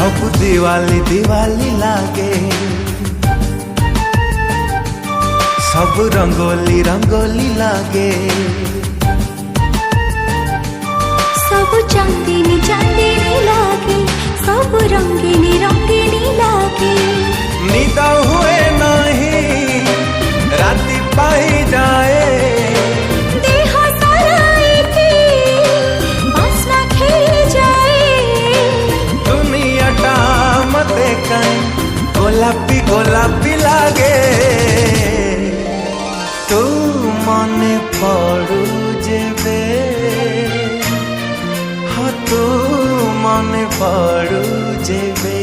सब दिवाली दिवाली लागे, सब रंगोली रंगोली लागे, सब चांदनी चांदनी लागे, सब रंगीनी रंगीनी लागे। निद हुए नहीं राति पाई जाए, देह सारा बासना खेली जाए। दुनियाटा मते कहीं गोलापी गोलापी लागे। तू मने पड़ू जेबे, हाँ तू मने पड़ू जेबे।